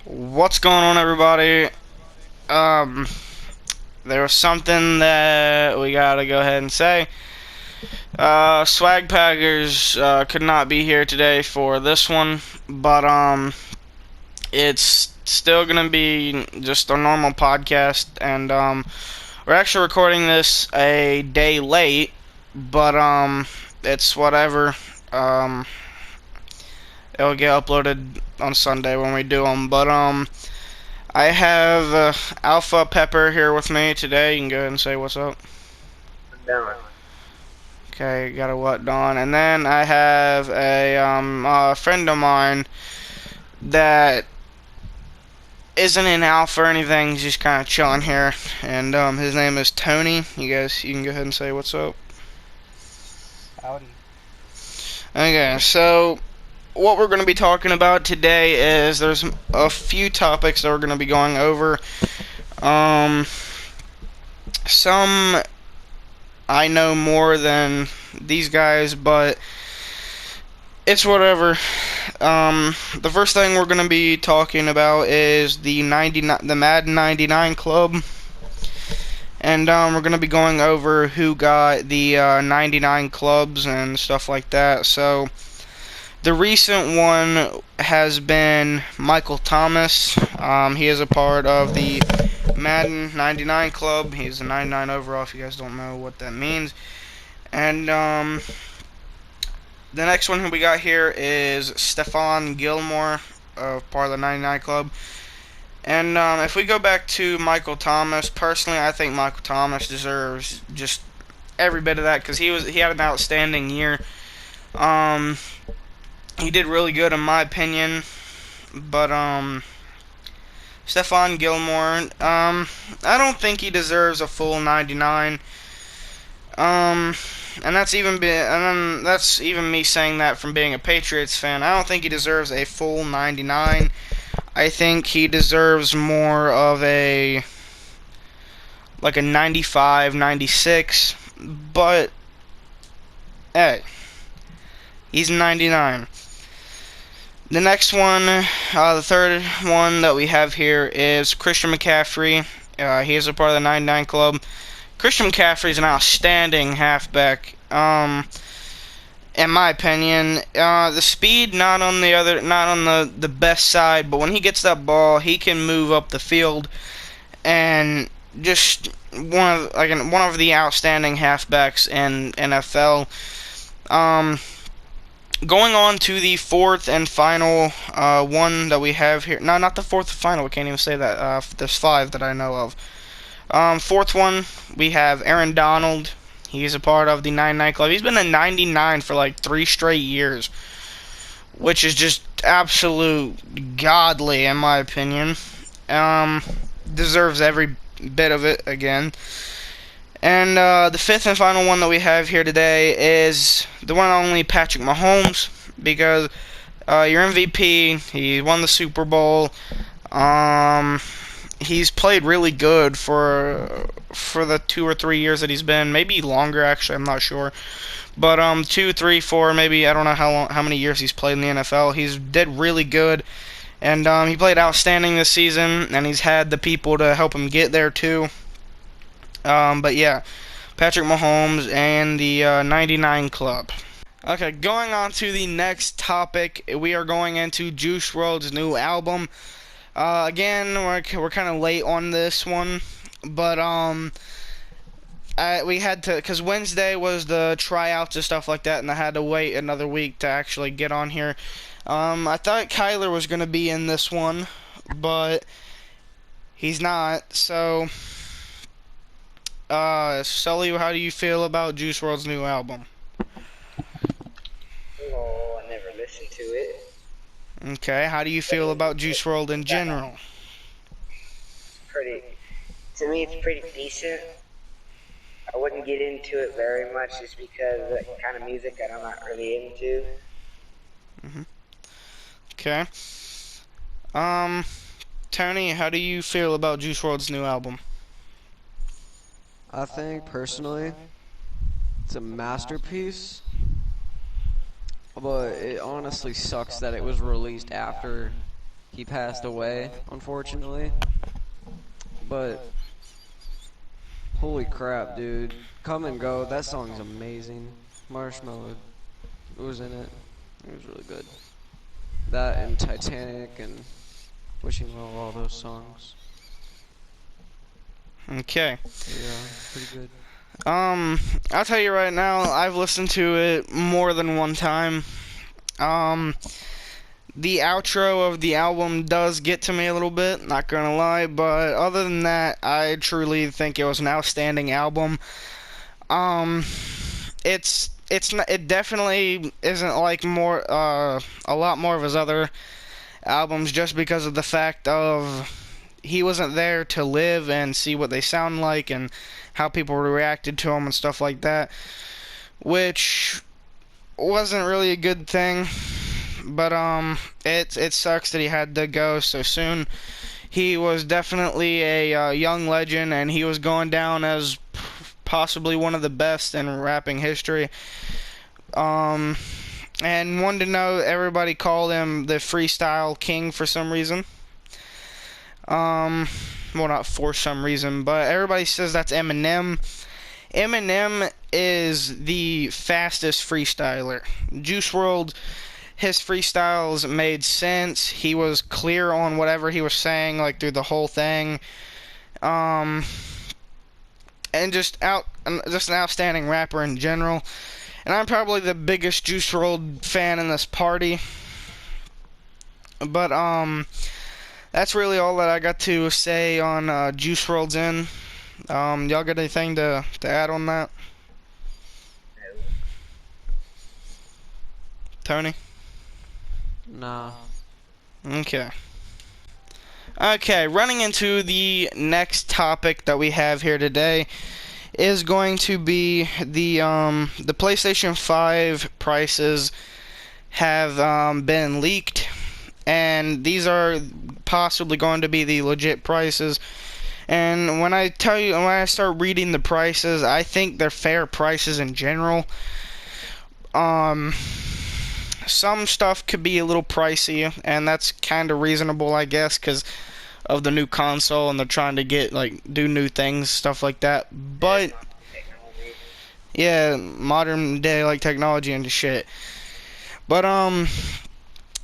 What's going on, everybody? Um, there was something that we gotta go ahead and say. Swag Packers could not be here today for this one, but it's still gonna be just a normal podcast, and we're actually recording this a day late, but it's whatever. Um, it'll get uploaded on Sunday when we do them, but I have Alpha Pepper here with me today. You can go ahead and say what's up. Down. Okay, got a what Don, and then I have a friend of mine that isn't in Alpha or anything. He's just kind of chilling here, and his name is Tony. You can go ahead and say what's up. Howdy. Okay, so what we're going to be talking about today is there's a few topics that we're going to be going over. Some I know more than these guys, but it's whatever. The first thing we're gonna be talking about is the Madden 99 club, and we're gonna be going over who got the 99 clubs and stuff like that. So the recent one has been Michael Thomas. He is a part of the Madden 99 club. He's a 99 overall, if you guys don't know what that means. And the next one we got here is Stephon Gilmore, part of the 99 club. And if we go back to Michael Thomas, personally, I think Michael Thomas deserves just every bit of that because he had an outstanding year. He did really good in my opinion, but Stephon Gilmore, I don't think he deserves a full 99. And that's even me saying that from being a Patriots fan. I don't think he deserves a full 99. I think he deserves more of a 95, 96. But hey, he's 99. The next one, the third one that we have here is Christian McCaffrey. He is a part of the 99 club. Christian McCaffrey is an outstanding halfback. In my opinion, the speed not on the best side, but when he gets that ball, he can move up the field, and just one of the outstanding halfbacks in NFL. Going on to the fourth and final one that we have here. No, not the fourth and final. We can't even say that. There's five that I know of. Fourth one, we have Aaron Donald. He's a part of the 99 club. He's been a 99 for like 3 straight years, which is just absolute godly in my opinion. Deserves every bit of it again. And the fifth and final one that we have here today is the one and only Patrick Mahomes, because your MVP, he won the Super Bowl. He's played really good for the 2 or 3 years that he's been, maybe longer actually, I'm not sure. But 2, 3, 4, maybe I don't know how many years he's played in the NFL. He's did really good, and he played outstanding this season, and he's had the people to help him get there too. But yeah, Patrick Mahomes and the 99 club. Okay, going on to the next topic, we are going into Juice WRLD's new album. Again, we're kind of late on this one, but we had to, because Wednesday was the tryouts and stuff like that, and I had to wait another week to actually get on here. I thought Kyler was going to be in this one, but he's not, so Sully, how do you feel about Juice WRLD's new album? Oh, I never listened to it. Okay, how do you feel about Juice WRLD in general? To me, it's pretty decent. I wouldn't get into it very much just because of the kind of music that I'm not really into. Okay. Tony, how do you feel about Juice WRLD's new album? I think personally it's a masterpiece, but it honestly sucks that it was released after He passed away, unfortunately. But holy crap, dude. Come and Go, that song's amazing. Marshmello was in it. It was really good. That and Titanic and Wishing Well, all those songs. Okay. Yeah, pretty good. I'll tell you right now, I've listened to it more than one time. Um, the outro of the album does get to me a little bit, not gonna lie, but other than that, I truly think it was an outstanding album. Um, it definitely isn't like a lot more of his other albums just because of the fact of he wasn't there to live and see what they sound like and how people reacted to him and stuff like that, which wasn't really a good thing. But it sucks that he had to go so soon. He was definitely a young legend, and he was going down as possibly one of the best in rapping history. Um, and one to know, everybody called him the freestyle king for some reason. Well, not for some reason, but everybody says that's Eminem. Eminem is the fastest freestyler. Juice WRLD, his freestyles made sense. He was clear on whatever he was saying, like through the whole thing. Um, and just an outstanding rapper in general. And I'm probably the biggest Juice WRLD fan in this party. But that's really all that I got to say on Juice WRLD's end. Y'all got anything to add on that? Tony? Nah. Okay. Okay, running into the next topic that we have here today is going to be the PlayStation 5 prices have been leaked, and these are possibly going to be the legit prices. And when I start reading the prices, I think they're fair prices in general. Some stuff could be a little pricey, and that's kind of reasonable, I guess, because of the new console and they're trying to do new things, stuff like that. But yeah, modern day like technology and shit. But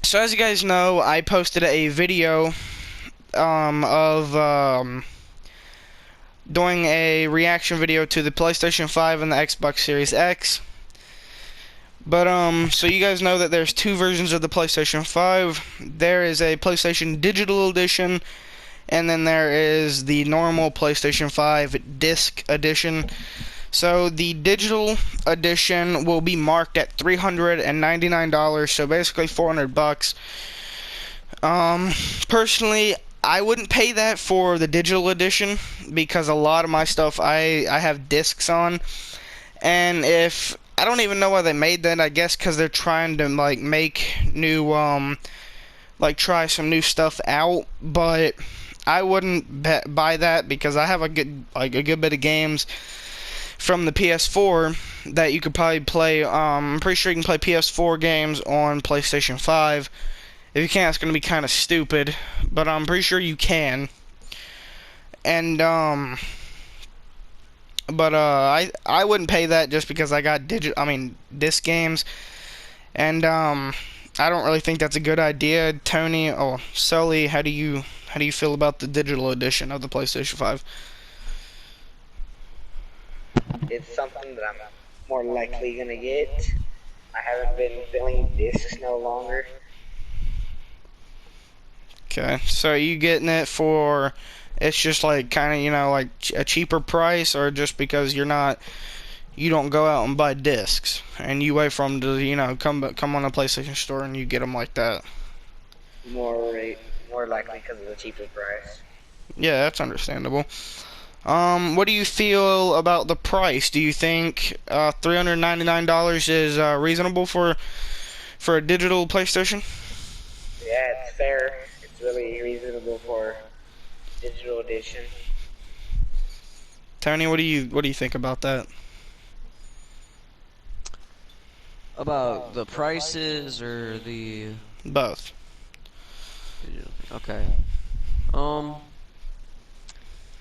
so as you guys know, I posted a video of doing a reaction video to the PlayStation 5 and the Xbox Series X. But so you guys know that there's two versions of the PlayStation 5. There is a PlayStation Digital Edition, and then there is the normal PlayStation 5 Disc Edition. So the Digital Edition will be marked at $399, so basically $400. Personally, I wouldn't pay that for the Digital Edition because a lot of my stuff I have discs on, and if I don't even know why they made that. I guess because they're trying to make new try some new stuff out. But I wouldn't buy that because I have a good bit of games from the PS4 that you could probably play. I'm pretty sure you can play PS4 games on PlayStation 5. If you can't, it's gonna be kind of stupid, but I'm pretty sure you can. And I wouldn't pay that just because I got disc games, and I don't really think that's a good idea. Tony, Sully, how do you feel about the digital edition of the PlayStation 5? It's something that I'm more likely gonna get. I haven't been filling discs no longer. Okay, so are you getting it for it's just kind of a cheaper price, or just because you don't go out and buy discs and you wait for them to come on a PlayStation store and you get them like that? More likely because of the cheaper price. Yeah, that's understandable. What do you feel about the price? Do you think $399 is reasonable for a digital PlayStation? Yeah, it's fair. It's really reasonable for digital edition. Tony, what do you think about that? About the prices or the Both. Okay. Um,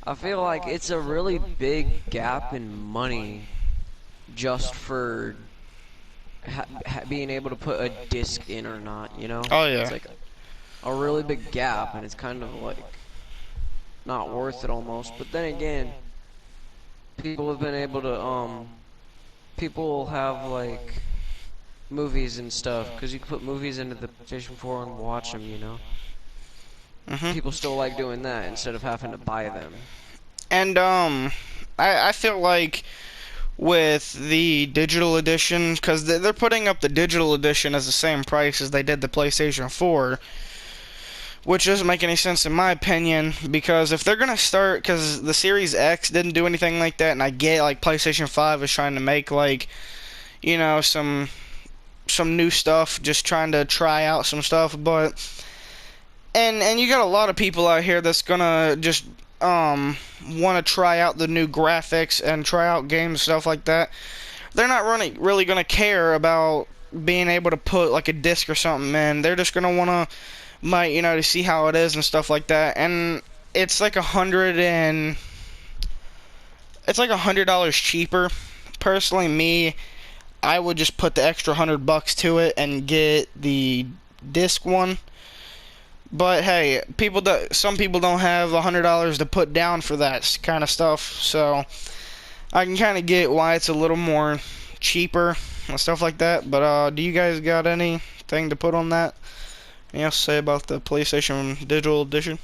I feel like it's a really big gap in money just for being able to put a disc in or not, you know? Oh It's yeah. like a really big gap, and it's kind of like not worth it almost. But then again, people have been able to, people have like movies and stuff, because you can put movies into the PlayStation 4 and watch them, you know? Mhm. People still like doing that instead of having to buy them. And I feel like with the digital edition, because they're putting up the digital edition as the same price as they did the PlayStation 4, which doesn't make any sense in my opinion. Because if they're gonna start, because the Series X didn't do anything like that, and I get like PlayStation 5 is trying to make like some new stuff, just trying to try out some stuff, but and you got a lot of people out here that's gonna just want to try out the new graphics and try out games stuff like that. They're not really gonna care about being able to put like a disc or something in. They're just gonna wanna might to see how it is and stuff like that. And it's like $100 cheaper. Personally, me, I would just put the extra $100 to it and get the disc one. But hey, some people don't have $100 to put down for that kind of stuff, so I can kind of get why it's a little more cheaper and stuff like that. But do you guys got anything to put on that? Anything else to say about the PlayStation Digital Edition?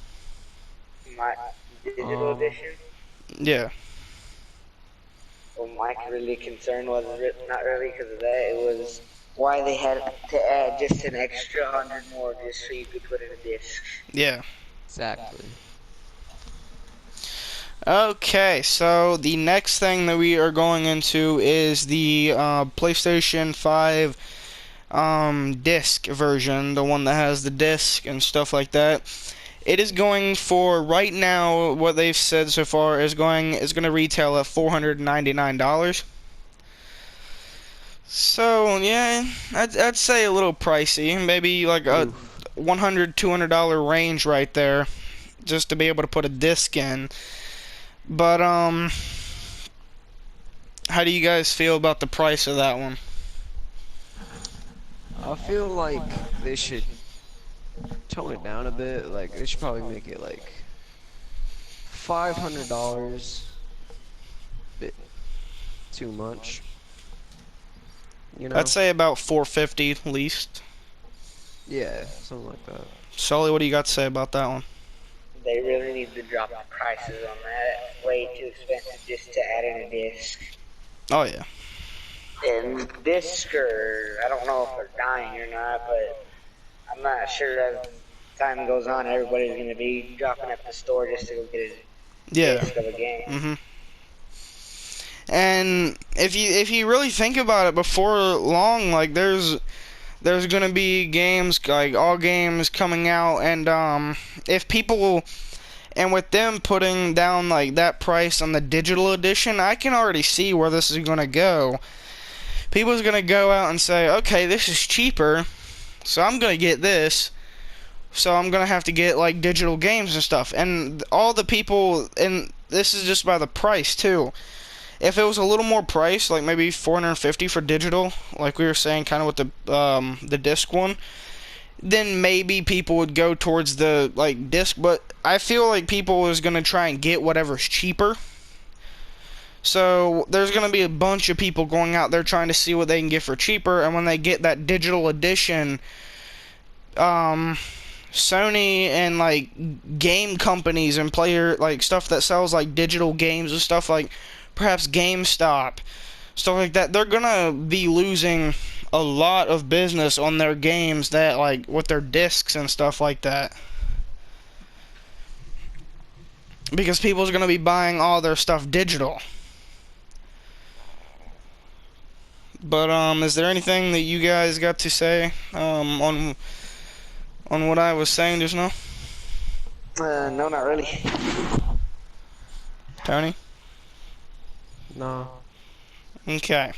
My digital Um, edition. Yeah. Well, my really concern was not really because of that. It was why they had to add just an extra 100 more just so you could put in a disc. Yeah. exactly. Okay, so the next thing that we are going into is the PlayStation 5 disc version, the one that has the disc and stuff like that. It is going for right now. What they've said so far is going to retail at $499. So yeah, I'd say a little pricey, maybe like a Oof. $100 $200 range right there, just to be able to put a disc in. But how do you guys feel about the price of that one? I feel like they should tone it down a bit. Like they should probably make it like $500. Bit too much, you I'd know? say about 450 at least. Yeah, something like that. Sully, what do you got to say about that one? They really need to drop the prices on that. It's way too expensive just to add in a disc. Oh yeah. And discs are, I don't know if they're dying or not, but I'm not sure as time goes on, everybody's going to be dropping at the store just to go get a Yeah. disc of a game. Mhm. And if you really think about it, before long, like there's gonna be games, like all games coming out, and if people, and with them putting down like that price on the digital edition, I can already see where this is gonna go. People's gonna go out and say, okay, this is cheaper, so I'm gonna get this. So I'm gonna have to get like digital games and stuff, and all the people, and this is just by the price too. If it was a little more price, like maybe 450 for digital, like we were saying, kind of with the disc one, then maybe people would go towards the like disc. But I feel like people is gonna try and get whatever's cheaper. So there's gonna be a bunch of people going out there trying to see what they can get for cheaper, and when they get that digital edition, Sony and like game companies and player like stuff that sells like digital games and stuff like perhaps GameStop, stuff like that, they're gonna be losing a lot of business on their games that like with their discs and stuff like that. Because people's gonna be buying all their stuff digital. But is there anything that you guys got to say on what I was saying just now? No, not really. Tony? No. Okay.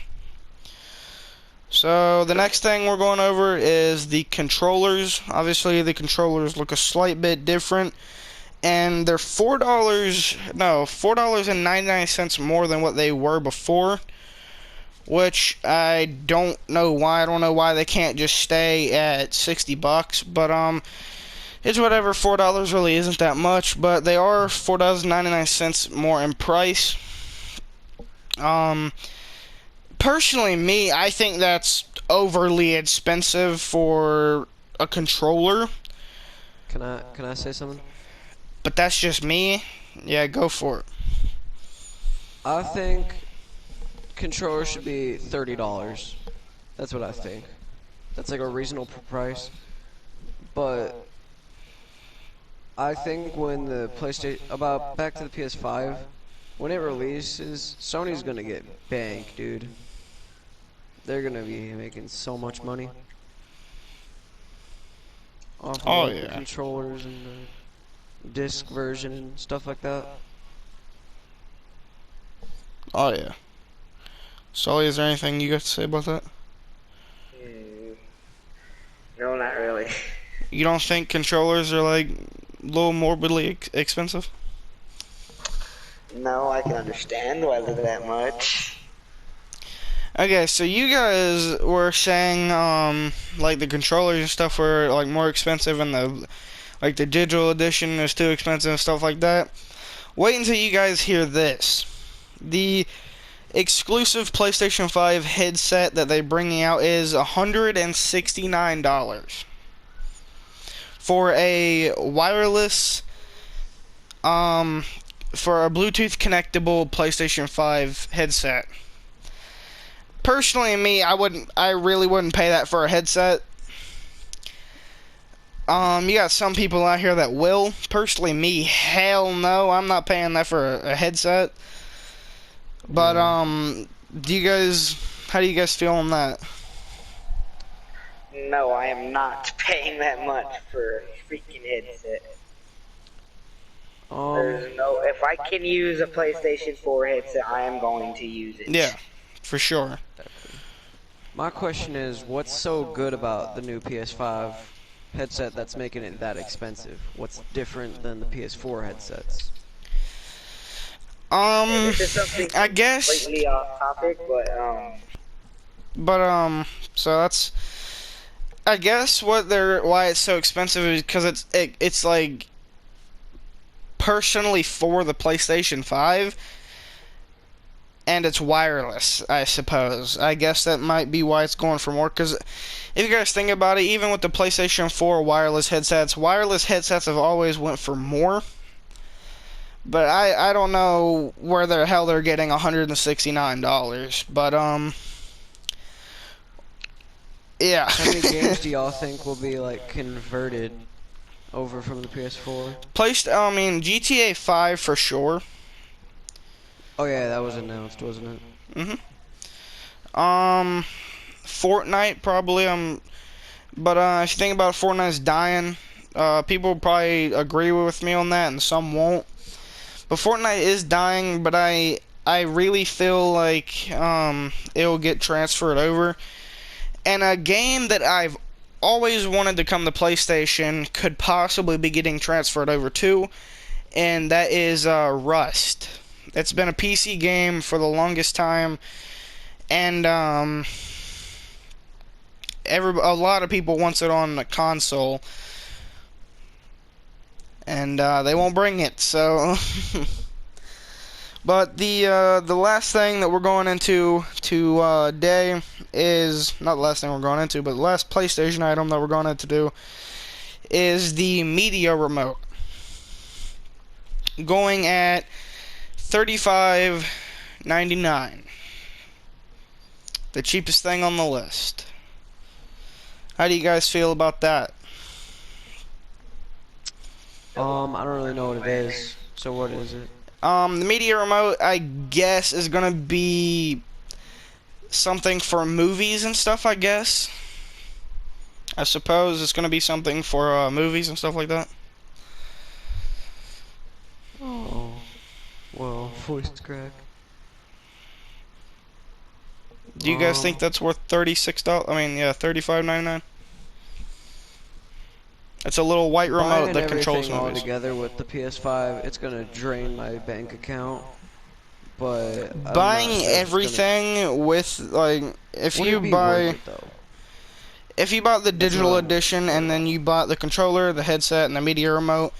So the next thing we're going over is the controllers. Obviously, the controllers look a slight bit different, and they're $4.99 more than what they were before. Which I don't know why. I don't know why they can't just stay at $60, but it's whatever. $4 really isn't that much, but they are $4.99 more in price. Personally, I think that's overly expensive for a controller. Can I say something? But that's just me. Yeah, go for it. I think controller should be $30. That's what I think. That's like a reasonable price. But I think when the PlayStation about back to the PS5, when it releases, Sony's gonna get banked, dude. They're gonna be making so much money off of Oh like the yeah. controllers and the disc version and stuff like that. Oh yeah. Sully, is there anything you got to say about that? Hmm. No, not really. You don't think controllers are like a little morbidly expensive? No, I can understand why they're that much. Okay, so you guys were saying like the controllers and stuff were like more expensive and the digital edition is too expensive and stuff like that. Wait until you guys hear this. The exclusive PlayStation 5 headset that they're bringing out is $169 for a wireless for a Bluetooth connectable PlayStation 5 headset. Personally, I really wouldn't pay that for a headset. You got some people out here that will. Personally, hell no, I'm not paying that for a headset. But how do you guys feel on that? No, I am not paying that much for a freaking headset. There's no. If I can use a PlayStation 4 headset, I am going to use it. Yeah, for sure. My question is, what's so good about the new PS5 headset that's making it that expensive? What's different than the PS4 headsets? This is something I guess. completely off topic, So that's. I guess why it's so expensive is because it's like personally for the PlayStation 5 and it's wireless, I suppose. I guess that might be why it's going for more, because if you guys think about it, even with the PlayStation 4 wireless headsets have always went for more. But I don't know where the hell they're getting $169. But yeah. How many games do y'all think will be like converted over from the PS4? GTA 5 for sure. Oh yeah, that was announced, wasn't it? Fortnite probably. But if you think about it, Fortnite's dying. People probably agree with me on that, and some won't. But Fortnite is dying, but I really feel like it'll get transferred over. And a game that I've always wanted to come to PlayStation could possibly be getting transferred over too, and that is Rust. It's been a PC game for the longest time, and a lot of people wants it on the console, and they won't bring it. So, but the last thing that we're going into today is not the last thing we're going into, but the last PlayStation item that we're going into do is the media remote, going at $35.99. The cheapest thing on the list. How do you guys feel about that? I don't really know what it is. So what is it? The media remote, I guess, is gonna be something for movies and stuff, I guess. I suppose it's gonna be something for movies and stuff like that. Oh, well, voice crack. Do you guys think Um, that's worth $36? I mean, yeah, $35.99. It's a little white remote Buying that controls everything all movies. together with the PS5, it's gonna drain my bank account, but I'm not Buying sure if it's gonna. everything with like Would it be worth it though? if you bought the That's what digital I'm edition scared and then about. you bought the controller, the headset, and the media remote,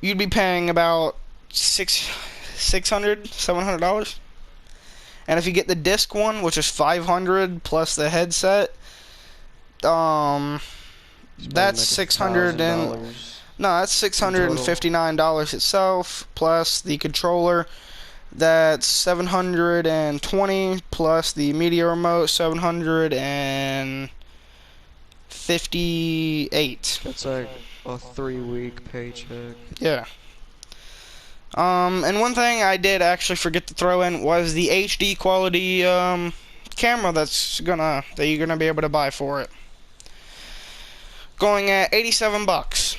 you'd be paying about $700. And if you get the disc one, which is 500 plus the headset, um, Spending that's like a 600 thousand and dollars no, that's six in hundred and total. $59 itself plus the controller. That's 720 plus the media remote 758. That's like a 3 week paycheck. Yeah. And one thing I did actually forget to throw in was the HD quality camera that you're gonna be able to buy for it. Going at 87 bucks.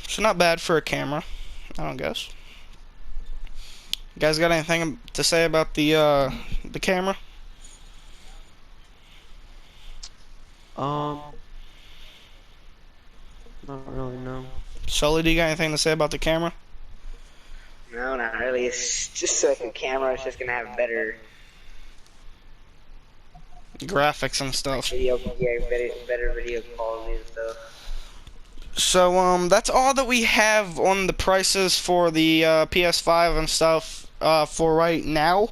So not bad for a camera, I don't guess. You guys got anything to say about the camera? Um, not really, no. Sully, do you got anything to say about the camera? No, not really. It's just like a camera. It's just gonna have better Graphics and stuff. video, yeah, better video quality and stuff. So that's all that we have on the prices for the PS5 and stuff for right now.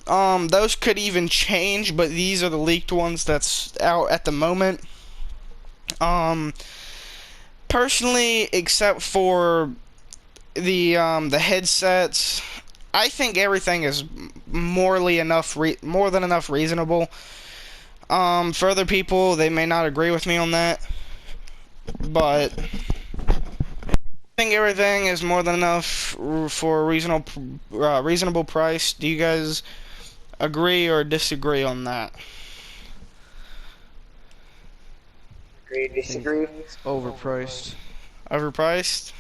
Those could even change, but these are the leaked ones that's out at the moment. Um, Personally, except for the headsets, I think everything is more than enough reasonable. For other people, they may not agree with me on that, but I think everything is more than enough for a reasonable price. Do you guys agree or disagree on that? Agree, I think disagree? it's overpriced. Overpriced?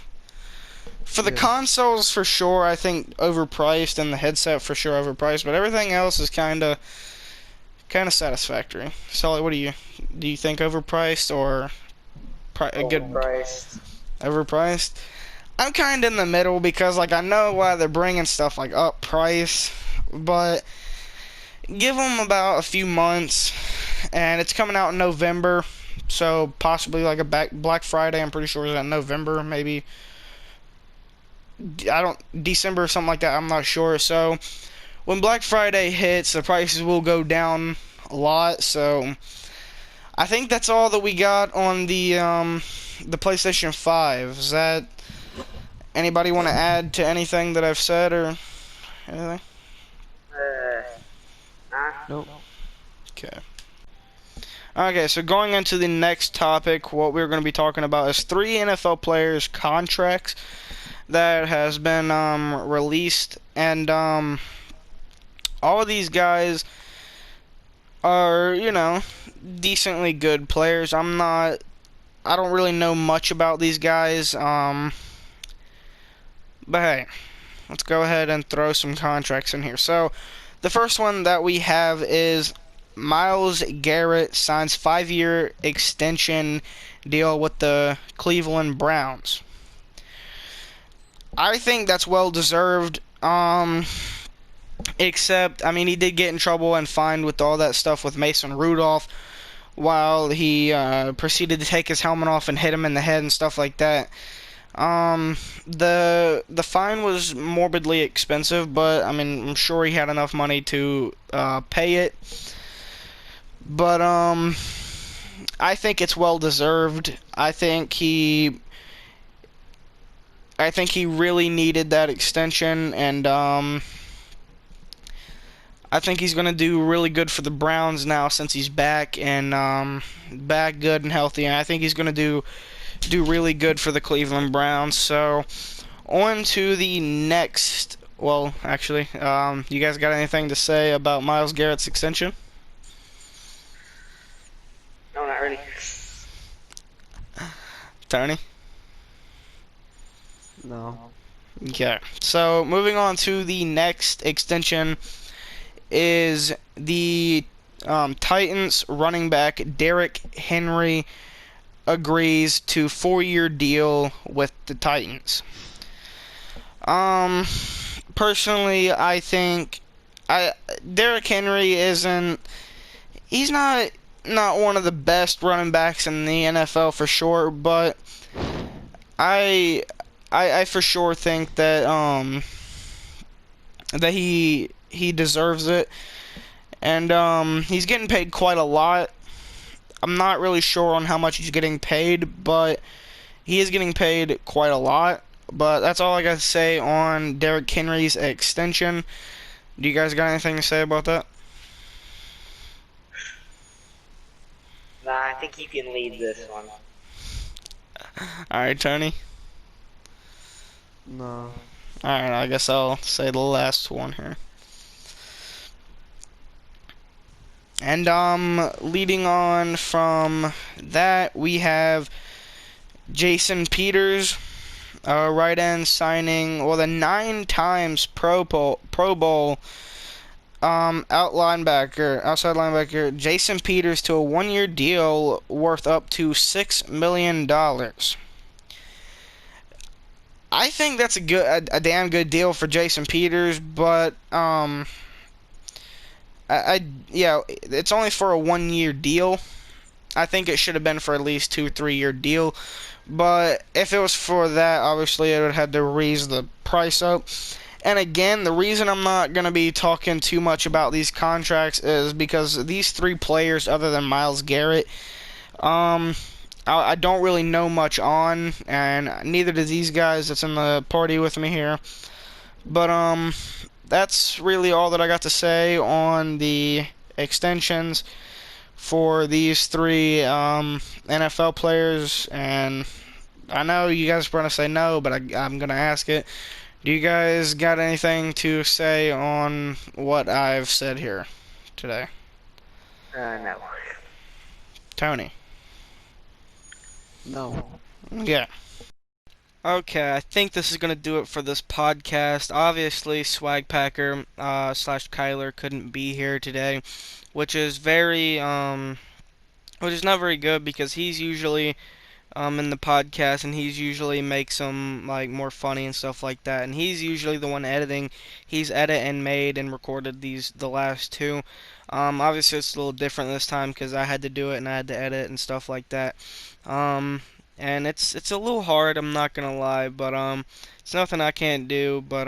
For the Yeah. consoles, for sure, I think overpriced, and the headset for sure overpriced. But everything else is kind of satisfactory. So, what do you think overpriced or a good Overpriced. overpriced? I'm kind of in the middle because like I know why they're bringing stuff like up price, but give them about a few months, and it's coming out in November, so possibly like a Black Friday. I'm pretty sure is in November, maybe. I don't December or something like that. I'm not sure. So when Black Friday hits, the prices will go down a lot. So I think that's all that we got on the PlayStation 5. Is that anybody want to add to anything that I've said or anything? Nah. Nope. Okay. Okay, so going into the next topic, what we're going to be talking about is 3 NFL players' contracts that has been released, and all of these guys are, decently good players. I don't really know much about these guys, but hey, let's go ahead and throw some contracts in here. So, the first one that we have is Myles Garrett signs 5-year extension deal with the Cleveland Browns. I think that's well deserved. Except, I mean, he did get in trouble and fined with all that stuff with Mason Rudolph while he proceeded to take his helmet off and hit him in the head and stuff like that. The fine was morbidly expensive, but I mean, I'm sure he had enough money to pay it. But I think it's well deserved. I think he really needed that extension, and I think he's gonna do really good for the Browns now since he's back and back good and healthy. And I think he's gonna do really good for the Cleveland Browns. So on to the next. Well, actually, you guys got anything to say about Myles Garrett's extension? No, not really. Tony? No. Okay. So moving on to the next extension is the Titans running back Derrick Henry agrees to 4-year deal with the Titans. Um, Personally, I think Derrick Henry isn't. He's not one of the best running backs in the NFL for sure, but I I for sure think that he deserves it, and he's getting paid quite a lot. I'm not really sure on how much he's getting paid, but he is getting paid quite a lot. But that's all I got to say on Derrick Henry's extension. Do you guys got anything to say about that? Nah, I think you can lead this one. Alright, Tony. No. Alright, I guess I'll say the last one here. And leading on from that, we have Jason Peters, right end signing, well, the 9 times Pro Bowl outside linebacker Jason Peters to a 1-year deal worth up to $6 million. I think that's a damn good deal for Jason Peters, but yeah, it's only for a 1-year deal. I think it should have been for at least 2-3 year deal. But if it was for that, obviously it would have had to raise the price up. And again, the reason I'm not going to be talking too much about these contracts is because these 3 players, other than Myles Garrett, I don't really know much on, and neither do these guys that's in the party with me here. But that's really all that I got to say on the extensions for these 3 NFL players. And I know you guys are going to say no, but I'm going to ask it. Do you guys got anything to say on what I've said here today? No. Tony? No. Yeah. Okay, I think this is gonna do it for this podcast. Obviously, Swagpacker slash Kyler couldn't be here today, which is which is not very good because he's usually in the podcast, and he's usually makes them like more funny and stuff like that, and he's usually the one editing. He's edited and made and recorded the last 2. Obviously it's a little different this time because I had to do it and I had to edit and stuff like that. And it's a little hard, I'm not gonna lie, but it's nothing I can't do. But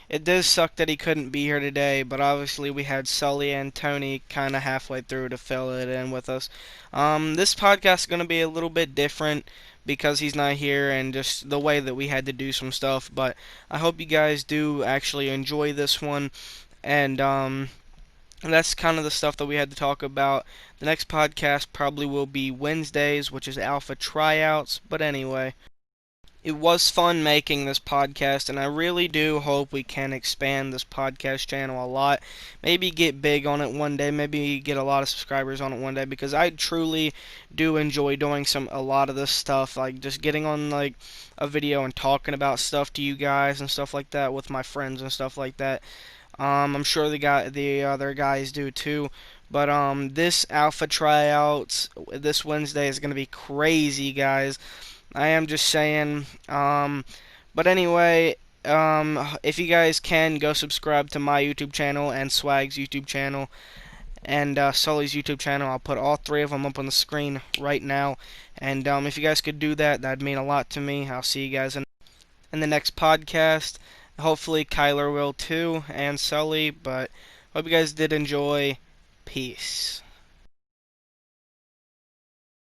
it does suck that he couldn't be here today, but obviously we had Sully and Tony kind of halfway through to fill it in with us. This podcast is going to be a little bit different because he's not here and just the way that we had to do some stuff, but I hope you guys do actually enjoy this one, and that's kind of the stuff that we had to talk about. The next podcast probably will be Wednesdays, which is Alpha Tryouts, but anyway. It was fun making this podcast, and I really do hope we can expand this podcast channel a lot. Maybe get big on it one day, maybe get a lot of subscribers on it one day, because I truly do enjoy doing a lot of this stuff, like just getting on like a video and talking about stuff to you guys and stuff like that with my friends and stuff like that. I'm sure the other guys do too. But this alpha tryouts this Wednesday is gonna be crazy, guys. I am just saying. But anyway, if you guys can, go subscribe to my YouTube channel and Swag's YouTube channel and Sully's YouTube channel. I'll put all 3 of them up on the screen right now. And if you guys could do that, that'd mean a lot to me. I'll see you guys in the next podcast. Hopefully Kyler will too, and Sully. But hope you guys did enjoy. Peace.